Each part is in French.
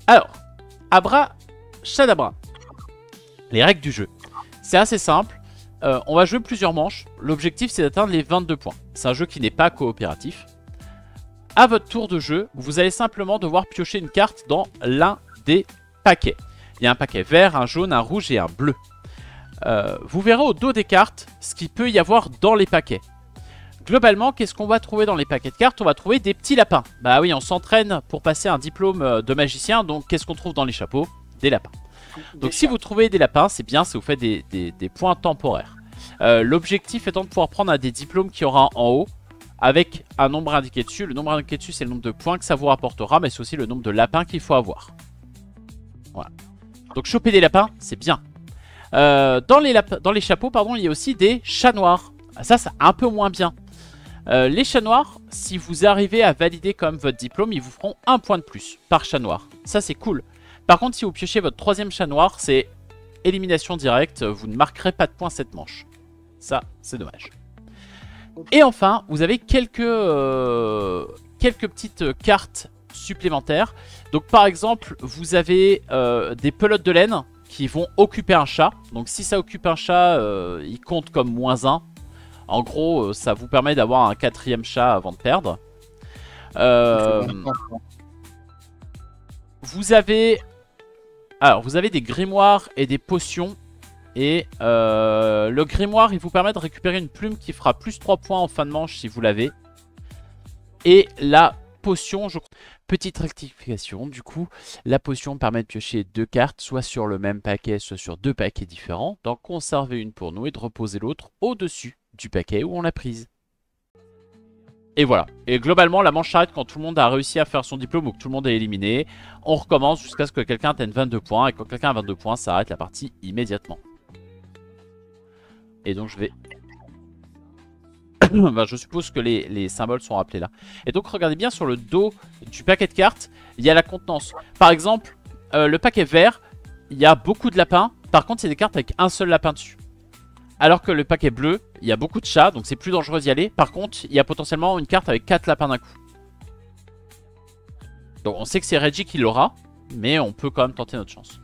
Alors, Abra Shadabra. Les règles du jeu. C'est assez simple. On va jouer plusieurs manches. L'objectif, c'est d'atteindre les 22 points. C'est un jeu qui n'est pas coopératif. À votre tour de jeu, vous allez simplement devoir piocher une carte dans l'un des paquets. Il y a un paquet vert, un jaune, un rouge et un bleu. Vous verrez au dos des cartes ce qu'il peut y avoir dans les paquets. Globalement, qu'est-ce qu'on va trouver dans les paquets de cartes? On va trouver des petits lapins. Bah oui, on s'entraîne pour passer un diplôme de magicien. Donc qu'est-ce qu'on trouve dans les chapeaux? Des lapins. Donc si vous trouvez des lapins, c'est bien, ça vous fait des points temporaires. L'objectif étant de pouvoir prendre un des diplômes qu'il y aura en haut avec un nombre indiqué dessus. Le nombre indiqué dessus, c'est le nombre de points que ça vous rapportera, mais c'est aussi le nombre de lapins qu'il faut avoir. Voilà. Donc choper des lapins, c'est bien. Dans les chapeaux, pardon, il y a aussi des chats noirs. Ça, c'est un peu moins bien. Les chats noirs, si vous arrivez à valider comme votre diplôme, ils vous feront 1 point de plus par chat noir. Ça, c'est cool. Par contre, si vous piochez votre 3e chat noir, c'est élimination directe. Vous ne marquerez pas de points cette manche. Ça, c'est dommage. Et enfin, vous avez quelques petites cartes supplémentaires. Donc, par exemple, vous avez des pelotes de laine qui vont occuper un chat. Donc, si ça occupe un chat, il compte comme -1. En gros, ça vous permet d'avoir un 4e chat avant de perdre. Vous avez des grimoires et des potions. Et le grimoire, il vous permet de récupérer une plume qui fera plus 3 points en fin de manche si vous l'avez. Et la potion, petite rectification, du coup, la potion permet de piocher 2 cartes, soit sur le même paquet, soit sur 2 paquets différents, d'en conserver une pour nous et de reposer l'autre au-dessus du paquet où on l'a prise. Et voilà. Et globalement, la manche s'arrête quand tout le monde a réussi à faire son diplôme ou que tout le monde est éliminé. On recommence jusqu'à ce que quelqu'un atteigne 22 points. Et quand quelqu'un a 22 points, ça arrête la partie immédiatement. Et donc je vais... ben, je suppose que les symboles sont rappelés là. Et donc regardez bien sur le dos du paquet de cartes, il y a la contenance. Par exemple, le paquet vert, il y a beaucoup de lapins. Par contre, c'est des cartes avec un seul lapin dessus. Alors que le paquet bleu, il y a beaucoup de chats, donc c'est plus dangereux d'y aller. Par contre, il y a potentiellement une carte avec 4 lapins d'un coup. Donc on sait que c'est Reggie qui l'aura, mais on peut quand même tenter notre chance.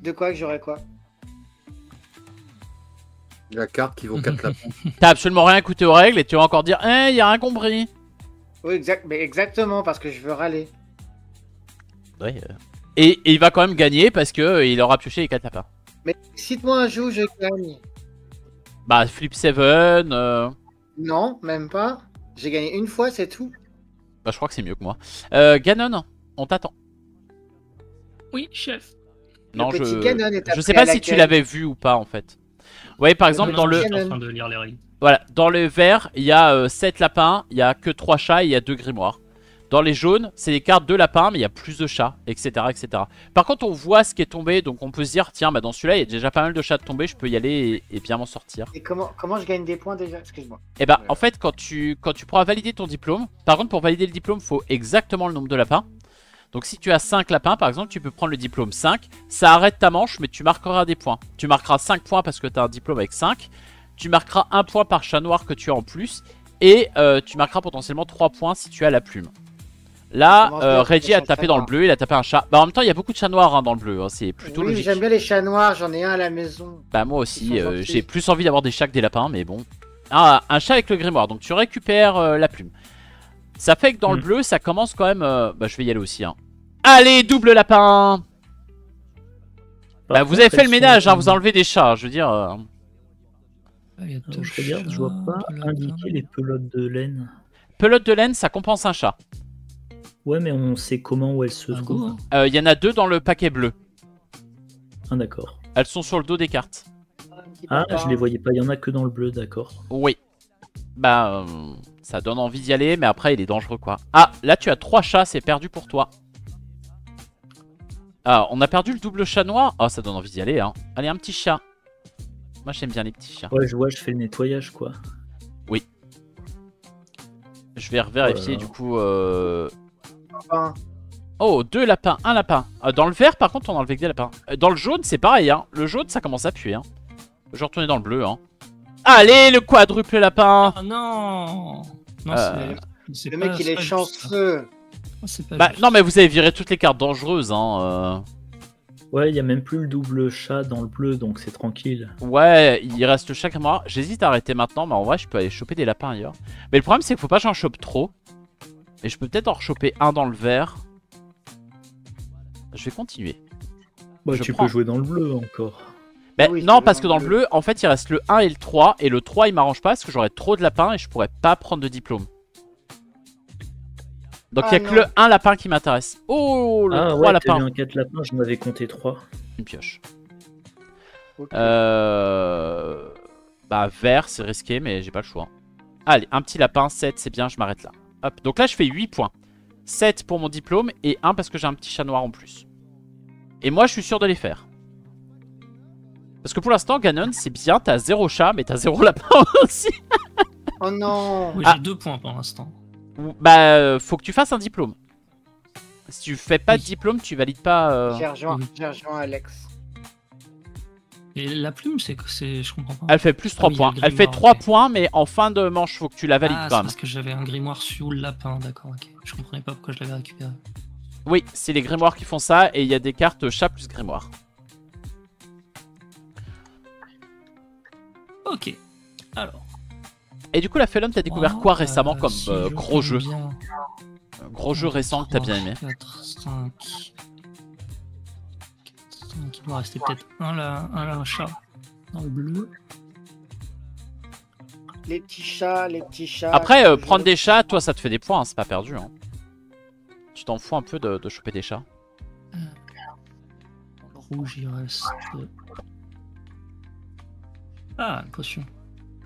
De quoi que j'aurais quoi? La carte qui vaut 4 lapins. T'as absolument rien écouté aux règles et tu vas encore dire il y a rien compris. Oui, mais exactement, parce que je veux râler. Ouais, et il va quand même gagner parce que il aura pioché les 4 lapins. Mais cite-moi un jeu où je gagne. Bah, Flip 7. Non, même pas. J'ai gagné une fois, c'est tout. Bah, je crois que c'est mieux que moi. Ganon, on t'attend. Oui, chef. Non, je sais pas si tu l'avais vu ou pas en fait. Ouais, par exemple, dans le. Je suis en train de lire les règles. Voilà, dans le vert, il y a 7 lapins, il y a que 3 chats et il y a 2 grimoires. Dans les jaunes, c'est des cartes de lapins, mais il y a plus de chats, etc., etc. Par contre, on voit ce qui est tombé, donc on peut se dire, tiens, bah dans celui-là, il y a déjà pas mal de chats tombés, je peux y aller et bien m'en sortir. Et comment je gagne des points déjà? Excuse-moi. Et bah, en fait, quand tu pourras valider ton diplôme, par contre, pour valider le diplôme, il faut exactement le nombre de lapins. Donc si tu as 5 lapins, par exemple, tu peux prendre le diplôme 5. Ça arrête ta manche, mais tu marqueras des points. Tu marqueras 5 points parce que tu as un diplôme avec 5. Tu marqueras 1 point par chat noir que tu as en plus. Et tu marqueras potentiellement 3 points si tu as la plume. Là, Reggie a tapé dans le bleu, il a tapé un chat. Bah en même temps, il y a beaucoup de chats noirs hein, dans le bleu, hein. C'est plutôt logique. J'aime bien les chats noirs, j'en ai un à la maison. Bah moi aussi, j'ai plus envie d'avoir des chats que des lapins, mais bon. Ah, un chat avec le grimoire, donc tu récupères la plume. Ça fait que dans le bleu, ça commence quand même... bah je vais y aller aussi. Hein. Allez, double lapin. Bah vous avez fait le ménage, hein, vous enlevez des chats, je veux dire... Attends, je regarde, je vois pas indiquer les pelotes de laine. Pelote de laine, ça compense un chat. Ouais, mais on sait comment où elles se trouvent. Il y en a 2 dans le paquet bleu. Ah d'accord. Elles sont sur le dos des cartes. Ah, je les voyais pas, il y en a que dans le bleu, d'accord. Oui. Bah, ça donne envie d'y aller, mais après il est dangereux quoi. Ah, là tu as 3 chats, c'est perdu pour toi. Ah, on a perdu le double chat noir. Ah, ça donne envie d'y aller hein. Allez, un petit chat. Moi j'aime bien les petits chats. Ouais, je vois, je fais le nettoyage quoi. Oui. Je vais revérifier du coup... Oh, 2 lapins, 1 lapin. Dans le vert, par contre, on a enlevé que des lapins. Dans le jaune, c'est pareil. Hein. Le jaune, ça commence à puer. Hein. Je vais retourner dans le bleu. Hein. Allez, le quadruple lapin. Oh non, non le mec, il est chanceux. Oh, c'est pas Bah juste. non mais vous avez viré toutes les cartes dangereuses hein. Ouais, il y a même plus le double chat dans le bleu, donc c'est tranquille. Ouais, il reste le chat grimoire. J'hésite à arrêter maintenant, mais en vrai je peux aller choper des lapins ailleurs. Mais le problème c'est qu'il faut pas que j'en chope trop. Et je peux peut-être en rechoper un dans le vert. Je vais continuer. Bah, Je tu prends. peux jouer dans le bleu encore. Bah, Oui, non, tu parce veux que dans dans le le bleu, en fait, il reste le 1 et le 3. Et le 3, il m'arrange pas parce que j'aurais trop de lapins et je pourrais pas prendre de diplôme. Donc il Ah, y a que non. le 1 lapin qui m'intéresse. Oh, le 3 ouais, t'as lapins. eu un 4 lapins, j'en avais compté 3. Une pioche. Ok. Bah, vert, c'est risqué, mais j'ai pas le choix. Allez, un petit lapin, 7, c'est bien, je m'arrête là. Hop, donc là, je fais 8 points. 7 pour mon diplôme et 1 parce que j'ai un petit chat noir en plus. Et moi, je suis sûr de les faire. Parce que pour l'instant, Ganon, c'est bien, t'as 0 chat, mais t'as 0 lapin aussi. Oh non. Oui, Ah. j'ai 2 points pour l'instant. Bah, faut que tu fasses un diplôme. Si tu fais pas de Oui. diplôme, tu valides pas. J'ai rejoint Alex. Et la plume, c'est je comprends pas. Elle fait plus 3 oui, il y a points. le Elle fait grimoire, 3 ok. points, mais en fin de manche, faut que tu la valides Ah, quand c'est même. parce que j'avais un grimoire sous le lapin, d'accord, ok. Je comprenais pas pourquoi je l'avais récupéré. Oui, c'est les grimoires qui font ça, et il y a des cartes chat plus grimoire. Ok, alors. Et du coup, la Felon, t'as découvert quoi récemment comme si gros je jeu compte bien, Gros jeu récent que t'as bien aimé. 4, 5. Il doit rester peut-être un chat dans le bleu. Les petits chats, les petits chats. Après, je- prendre des chats, toi, ça te fait des points, hein, c'est pas perdu. Hein. Tu t'en fous un peu de choper des chats. Dans le rouge, il reste. Ah, une potion.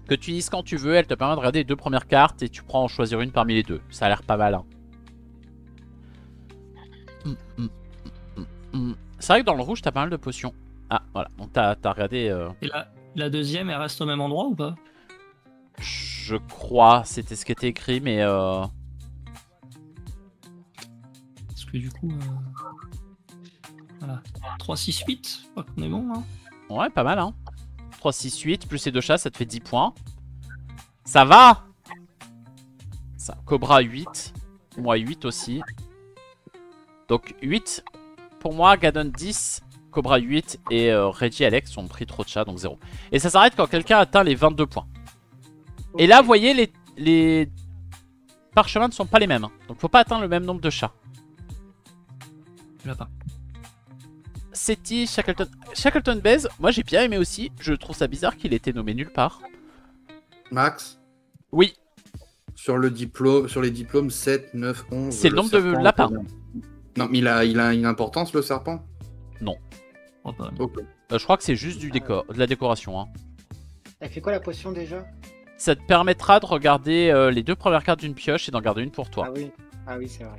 Que tu dises quand tu veux, elle te permet de regarder les 2 premières cartes et tu prends en choisir une parmi les 2. Ça a l'air pas mal. Hein. C'est vrai que dans le rouge, t'as pas mal de potions. Ah, voilà. Donc t'as regardé... Et la deuxième, elle reste au même endroit ou pas? Je crois, c'était ce qui était écrit, mais... Parce que du coup. Voilà. 3, 6, 8. Je crois qu'on est bon, hein. Ouais, pas mal, hein. 3, 6, 8, plus ces 2 chats, ça te fait 10 points. Ça va. Ça, Cobra 8. Moi 8 aussi. Donc 8 pour moi, Ganon 10, Cobra 8 et Reggie et Alex ont pris trop de chats, donc 0. Et ça s'arrête quand quelqu'un atteint les 22 points. Et là, vous voyez, les parchemins ne sont pas les mêmes. Hein. Donc faut pas atteindre le même nombre de chats. Lapin. Seti, Shackleton Baze, moi j'ai bien aimé aussi. Je trouve ça bizarre qu'il ait été nommé nulle part. Max, Oui, sur les diplômes 7, 9, 11. c'est le nombre de lapins. Non, mais il a une importance, le serpent? Je crois pas. Non. Ok. Je crois que c'est juste du décor, de la décoration. Hein. Elle fait quoi la potion déjà? Ça te permettra de regarder les 2 premières cartes d'une pioche et d'en garder une pour toi. Ah oui, c'est vrai.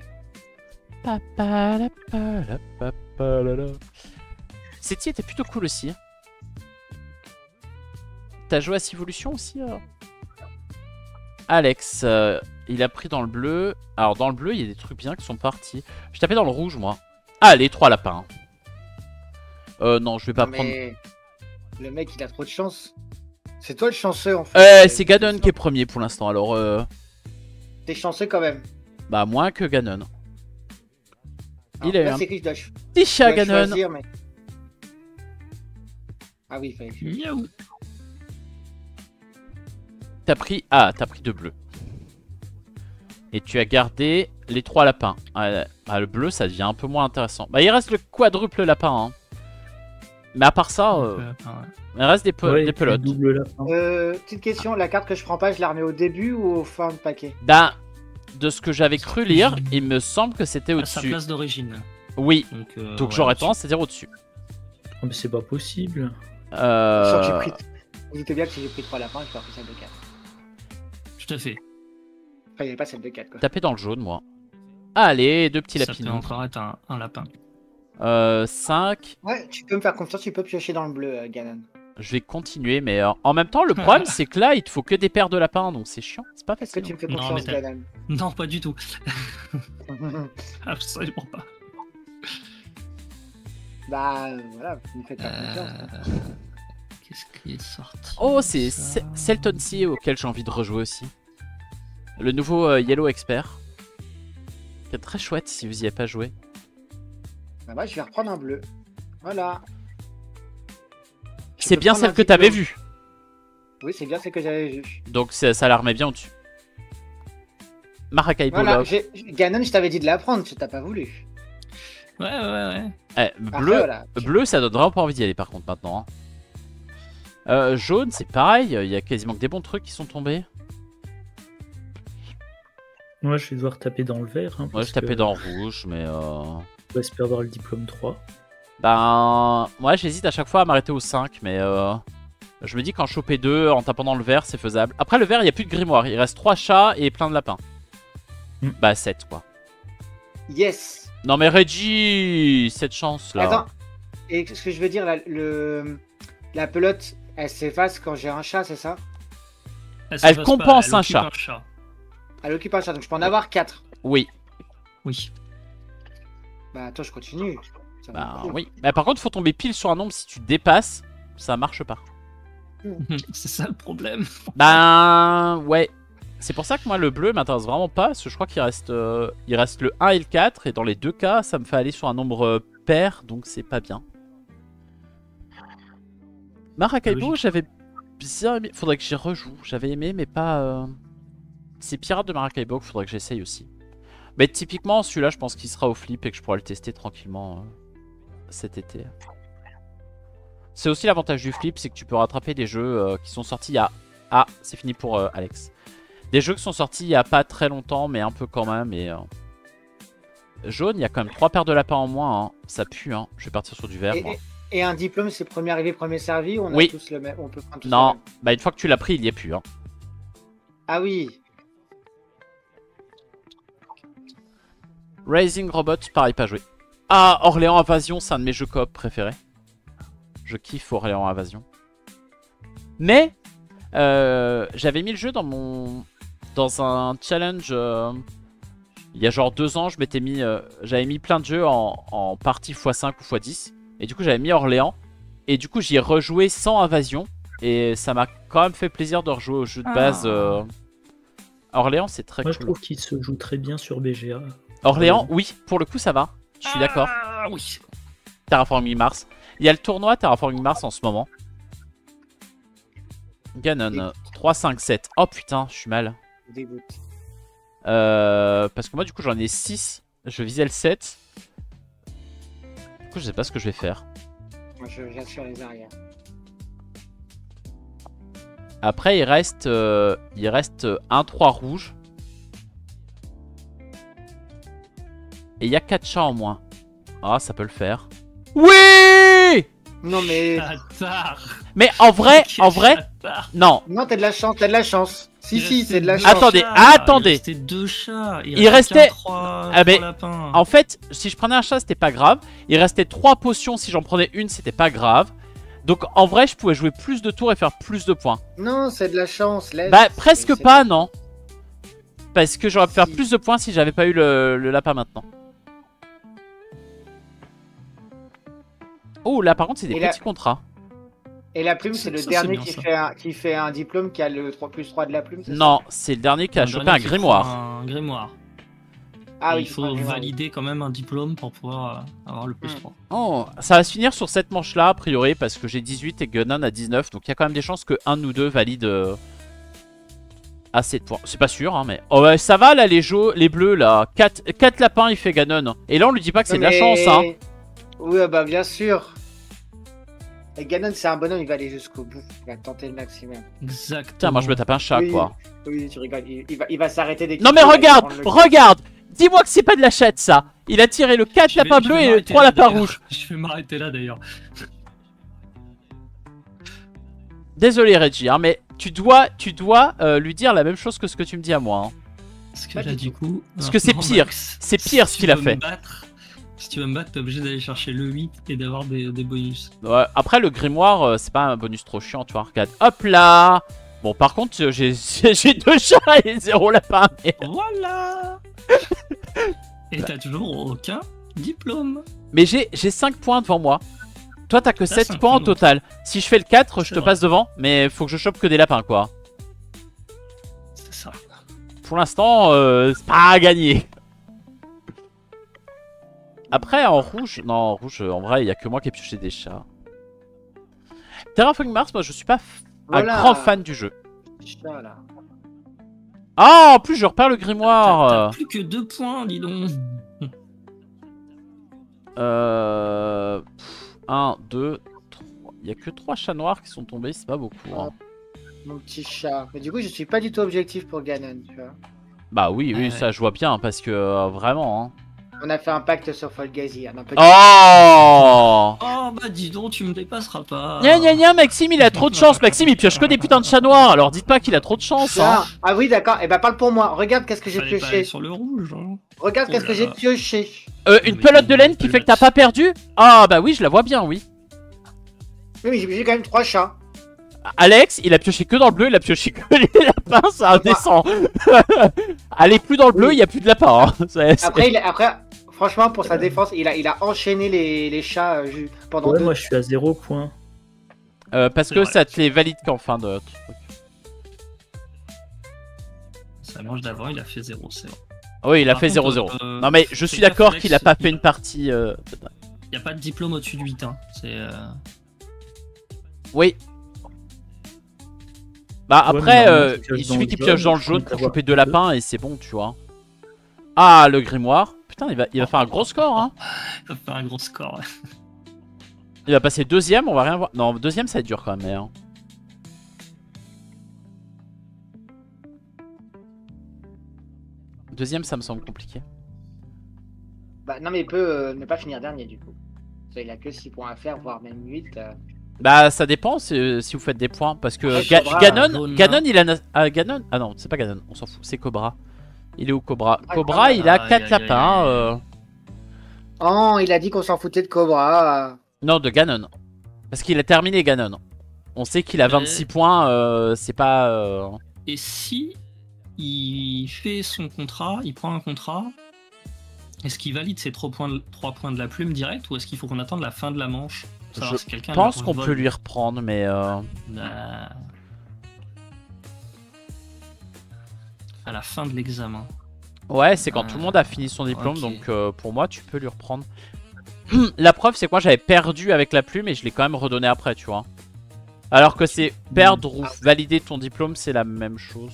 Seti était plutôt cool aussi. T'as joué à Civolution aussi Alex, il a pris dans le bleu. Alors dans le bleu, il y a des trucs bien qui sont partis. Je tapais dans le rouge, moi. Ah, les 3 lapins. Non, je vais pas prendre... Mais le mec, il a trop de chance. C'est toi le chanceux en fait. C'est Ganon qui est premier pour l'instant, alors... T'es chanceux quand même. Bah, moins que Ganon. Alors, Il a eu là, un c'est que je dois, petit chat, je dois Ganon. choisir, mais... Ah oui, il fallait que je- Miaou. T'as pris... Ah, t'as pris 2 bleus. Et tu as gardé les 3 lapins. Le bleu, ça devient un peu moins intéressant. Bah, il reste le quadruple lapin. Hein. Mais à part ça, Lapin, ouais. il reste des Ouais, pelotes. double lapin. Petite question, la carte que je prends pas, je la remets au début ou au fin de paquet? Bah, de ce que j'avais cru lire, il me semble que c'était À sa au-dessus. place d'origine. Oui, Donc, donc ouais, j'aurais au-dessus. tendance à dire au-dessus. Oh, mais c'est pas possible. Je sens que j'ai Euh... pris... Vous dites bien que si j'ai pris 3 lapins, je vais avoir pris celle de 4. Tout à fait. Enfin, il n'y avait pas celle de 4 quoi. Taper dans le jaune, moi. Allez, 2 petits Ça peut lapinous. encore être un lapin. 5. Ouais, tu peux me faire confiance, tu peux piocher dans le bleu, Ganon. Je vais continuer, mais en même temps, le problème, c'est que là, il te faut que des paires de lapins, donc c'est chiant. C'est pas Est-ce que facile. tu me fais Non, confiance, mais t'as- Ganon? Non, pas du tout. Absolument pas. Bah voilà, vous me faites pas confiance. hein. Qu'est-ce qui est sorti? Oh, c'est ça Selton Sea auquel j'ai envie de rejouer aussi. Le nouveau Yellow Expert. C'est très chouette si vous y avez pas joué. Ah bah, je vais reprendre un bleu. Voilà. Je C'est peux bien prendre celle un que t'avais diplôme. vue. Oui, c'est bien celle que j'avais vue. Donc ça la remet bien au-dessus. Maracaibo Voilà, Love. Ganon, je t'avais dit de la prendre, tu t'as pas voulu. Ouais. Eh, Après, bleu, voilà. bleu, ça donne vraiment pas envie d'y aller par contre maintenant. Hein. Jaune, c'est pareil, il y a quasiment que des bons trucs qui sont tombés. Moi, je vais devoir taper dans le vert. Hein, Moi, parce je tapais que dans le rouge, mais on espère avoir le diplôme 3. Ben, moi j'hésite à chaque fois à m'arrêter au 5, mais je me dis qu'en choper 2 en tapant dans le vert, c'est faisable. Après, le vert, il n'y a plus de grimoire, il reste 3 chats et plein de lapins. Bah, 7 quoi. Yes. Non, mais Reggie, cette chance là. Attends. Et ce que je veux dire, la pelote, elle s'efface quand j'ai un chat, c'est ça? Elle compense un chat. Elle occupe un chat, donc je peux en avoir 4. Oui. Oui. Bah attends, je continue. Ça va Bah, être cool. oui. Mais par contre, faut tomber pile sur un nombre, si tu dépasses, ça marche pas. C'est ça le problème. Ben, ouais. C'est pour ça que moi, le bleu m'intéresse vraiment pas, parce que je crois qu'il reste, il reste le 1 et le 4, et dans les deux cas, ça me fait aller sur un nombre pair, donc c'est pas bien. Maracaibo, Logique. j'avais bien aimé. Faudrait que j'y rejoue. J'avais aimé, mais pas. C'est Pirates de Maracaibo qu'il faudrait que j'essaye aussi. Mais typiquement, celui-là, je pense qu'il sera au flip et que je pourrai le tester tranquillement cet été. C'est aussi l'avantage du flip, c'est que tu peux rattraper des jeux qui sont sortis il y a. Ah, c'est fini pour Alex. Des jeux qui sont sortis il y a pas très longtemps, mais un peu quand même. Et jaune, il y a quand même 3 paires de lapins en moins. Hein. Ça pue, hein. Je vais partir sur du vert. Moi. Et un diplôme, c'est premier arrivé, premier servi, ou on a Oui. tous le même, on peut prendre tous le Non, même. bah une fois que tu l'as pris, il y est plus. Hein. Ah oui. Raising Robot, pareil, pas joué. Ah, Orléans Invasion, c'est un de mes jeux coop préférés. Je kiffe Orléans Invasion. Mais, j'avais mis le jeu dans un challenge. Il y a genre 2 ans, j'avais mis plein de jeux en partie x5 ou x10. Et du coup, j'avais mis Orléans. Et du coup, j'y ai rejoué sans Invasion. Et ça m'a quand même fait plaisir de rejouer au jeu de base. Orléans, c'est très Moi, cool. je trouve qu'il se joue très bien sur BGA. Orléans, oui, pour le coup, ça va. Je suis d'accord. Ah oui. Terraforming Mars. Il y a le tournoi Terraforming Mars en ce moment. Ganon, 3, 5, 7. Oh putain, je suis mal. Dégoûte. Parce que moi, du coup, j'en ai 6. Je visais le 7. Du coup, je sais pas ce que je vais faire. Moi, j'assure les arrières. Après, il reste 1-3 rouge. Et il y a 4 chats en moins. Ah, ça peut le faire. Oui! Non, mais. Chatard. Mais en vrai, non. Non, t'as de la chance, t'as de la chance. Si, Il si, restait c'est de la deux chance. Attendez, chats, attendez. Il restait 2 chats. Il restait- 3 Ah, mais- lapins. En fait, si je prenais un chat, c'était pas grave. Il restait 3 potions. Si j'en prenais une, c'était pas grave. Donc en vrai, je pouvais jouer plus de tours et faire plus de points. Non, c'est de la chance. Laisse. Bah, presque C'est- pas, non. Parce que j'aurais pu faire Si. plus de points si j'avais pas eu le lapin maintenant. Oh, là par contre, c'est des Et là- petits contrats. Et la plume, c'est le Ça, c'est dernier bien, ça. qui fait un diplôme qui a le 3+3 de la plume, c'est ça? Non, c'est le dernier qui a Un chopé dernier un qui grimoire. prend Un grimoire. Ah Et oui, il faut valider quand même un diplôme pour pouvoir avoir le plus Hmm. 3. Oh, ça va se finir sur cette manche-là, a priori, parce que j'ai 18 et Gunnan a 19. Donc il y a quand même des chances que un de nous deux valide assez de points. C'est pas sûr, hein, mais... Oh ouais, ça va, là, les bleus, là. 4 lapins, il fait Ganon. Et là, on lui dit pas que c'est de la chance, hein. Oui, bah bien sûr. Et Ganon, c'est un bonhomme, il va aller jusqu'au bout. Il va tenter le maximum. Exactement. Putain, moi, je me tape un chat, Oui. quoi. Oui, tu rigoles. Il va s'arrêter dès qu'il Non, mais peut, il va regarde, prendre le- regarde. Dis-moi que c'est pas de la chatte, ça. Il a tiré le 4 Je vais- lapins je vais bleus et m'arrêter 3 là, lapins d'ailleurs. rouges. Je vais m'arrêter là d'ailleurs. Désolé, Reggie, hein, mais tu dois lui dire la même chose que ce que tu me dis à moi. Hein. Parce que Pas là, du du tout. coup. Parce que c'est maintenant, pire. Max, C'est pire si ce tu qu'il a veux fait. me battre, si tu veux me battre, t'es obligé d'aller chercher le 8 et d'avoir des bonus. Ouais, après, le grimoire, c'est pas un bonus trop chiant, tu vois. Regarde, hop là. Bon, par contre, j'ai 2 chats et 0 lapin. Mais, Voilà. Et t'as toujours aucun diplôme. mais j'ai 5 points devant moi. Toi, t'as que T'as 7 5 points au points, total. Si je fais le 4, je C'est te vrai. passe devant. Mais faut que je chope que des lapins, quoi. C'est ça. Pour l'instant, c'est pas gagné. Après, en rouge... Non, en rouge, en vrai, il y a que moi qui ai pioché des chats. Terraforming Mars, moi, je suis pas Voilà. un grand fan du jeu. Chat, là. Ah, en plus, je repère le T'as grimoire. plus que 2 points, dis donc. 1, 2, 3. Il y a que 3 chats noirs qui sont tombés, c'est pas beaucoup. Hein. Mon petit chat. Mais du coup, je suis pas du tout objectif pour Ganon, tu vois. Bah oui, oui, Ouais. ça je vois bien, parce que vraiment. Hein. On a fait un pacte sur Folgazi. On a pas Oh Oh bah dis donc, tu me dépasseras pas. Gna gna gna, Maxime il a trop de chance. Maxime il pioche que des putains de chats noirs, alors dites pas qu'il a trop de chance. Hein. Ah oui, d'accord. Eh ben, parle pour moi. Regarde qu'est-ce que j'ai Fallait pas pioché. aller sur le rouge. Hein. Regarde Oh qu'est-ce que là j'ai là. pioché. Une pelote de laine qui fait que t'as pas perdu? Ah bah oui, je la vois bien, oui. Oui, mais j'ai pioché quand même 3 chats. Alex, il a pioché que dans le bleu, il a pioché que les lapins, c'est indécent. Allez, plus dans le bleu, il y a plus de lapins. Hein. Après, franchement, pour sa défense, il a enchaîné les chats pendant Ouais, 2. moi je suis à 0 points. Parce C'est que vrai. ça te les valide qu'en fin de truc. Sa manche d'avant, il a fait 0, c'est vrai. Oui, il a Par fait contre, 0-0. Non mais je fais suis gaffe, d'accord Alex, qu'il a pas il fait y a- une partie... Il n'y a pas de diplôme au-dessus de 8. Hein. C'est. Oui. Bah Ouais, après, mais normalement, tu pioches il dans suffit le qu'il jaune, pioche dans le tu jaune comptes pour avoir choper que 2 lapins et c'est bon, tu vois. Ah, le grimoire. Putain, il va faire un gros score, hein. Ça fait un gros score. Ouais. Il va passer deuxième, on va rien voir. Non, deuxième, ça va être dur quand même. Mais, hein. Deuxième, ça me semble compliqué. Bah, non, mais il peut ne pas finir dernier du coup. Il a que 6 points à faire, voire même 8. Bah, ça dépend si vous faites des points. Parce que Ouais, Cobra, Ganon, jaune, Ganon, là. il a. Ah, Ganon. Ah non, c'est pas Ganon, on s'en fout. C'est Cobra. Il est où Cobra? Ah, Cobra, il a aïe, 4 aïe, lapins. aïe, aïe. Oh, il a dit qu'on s'en foutait de Cobra. Non, de Ganon. Parce qu'il a terminé Ganon. On sait qu'il a 26 points, c'est pas... Et si il fait son contrat, il prend un contrat, est-ce qu'il valide ses 3 points de la plume direct ou est-ce qu'il faut qu'on attende la fin de la manche pour savoir si quelqu'un Je pense leur qu'on vole peut lui reprendre, mais... Bah, à la fin de l'examen. Ouais, c'est quand tout le monde a fini son diplôme, ok. donc pour moi, tu peux lui reprendre. La preuve, c'est que moi, j'avais perdu avec la plume et je l'ai quand même redonné après, tu vois. Alors que c'est perdre ou valider ton diplôme, c'est la même chose.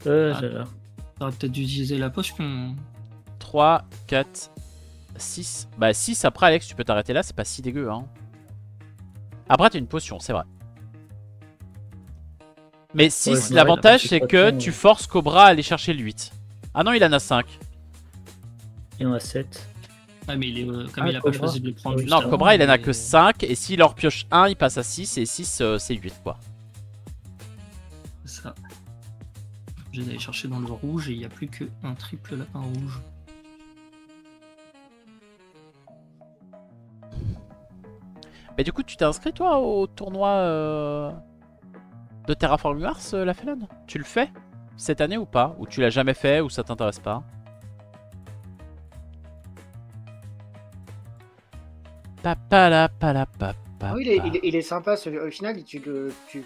T'aurais peut-être dû utiliser la potion. 3, 4, 6. Bah 6, après Alex, tu peux t'arrêter là, c'est pas si dégueu, hein. Après, t'as une potion, c'est vrai. Mais 6, Ouais, l'avantage, ouais, c'est t'as que pas de tu forces Cobra à aller chercher le 8. Ah non, il en a 5. Il y en a 7. Ah, mais comme Ah, il a pas Cobra. choisi de le prendre Oui. juste Non, avant, Cobra, il en a mais- que 5. Et s'il leur pioche 1, il passe à 6. Et 6, c'est 8, quoi. C'est ça. J'ai d'aller chercher dans le rouge et il n'y a plus qu'un triple lapin rouge. Mais du coup, tu t'es inscrit, toi, au tournoi de Terraforming Mars, la Felon? Tu le fais cette année ou pas? Ou tu l'as jamais fait, ou ça t'intéresse pas? Ah oui, il est sympa. Au final, tu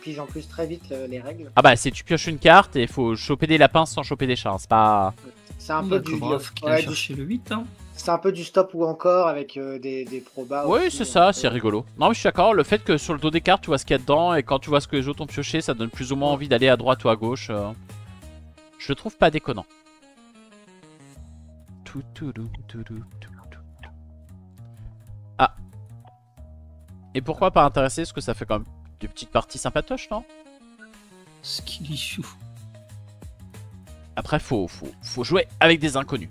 piges en plus très vite les règles. Ah bah, c'est tu pioches une carte et il faut choper des lapins sans choper des chats. Hein. C'est pas... C'est un Bah, peu du. Cobra qui a Ouais, cherché le 8. Hein. c'est un peu du stop ou encore avec des probas. Oui, aussi, c'est ça, un peu. c'est rigolo. Non, mais je suis d'accord. Le fait que sur le dos des cartes, tu vois ce qu'il y a dedans et quand tu vois ce que les autres ont pioché, ça donne plus ou moins envie d'aller à droite ou à gauche. Je le trouve pas déconnant. Ah. Et pourquoi pas intéressé? Parce que ça fait quand même des petites parties sympatoches, non? Skilly Chou. Après, faut jouer avec des inconnus.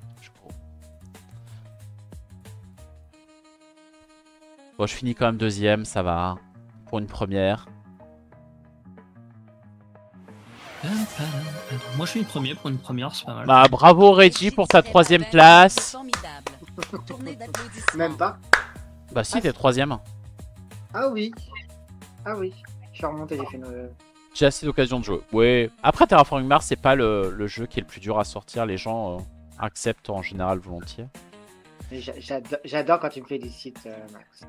Bon, je finis quand même deuxième, ça va. Pour une première. Moi je suis le premier pour une première, c'est pas mal. Bah, bravo Reggie pour ta troisième place. Même pas. Bah si, t'es troisième. Ah oui. Ah oui. Je suis remonté, j'ai fait une. J'ai assez d'occasions de jouer. Ouais. Après, Terraforming Mars, c'est pas le jeu qui est le plus dur à sortir. Les gens acceptent en général volontiers. J'adore quand tu me félicites, Max.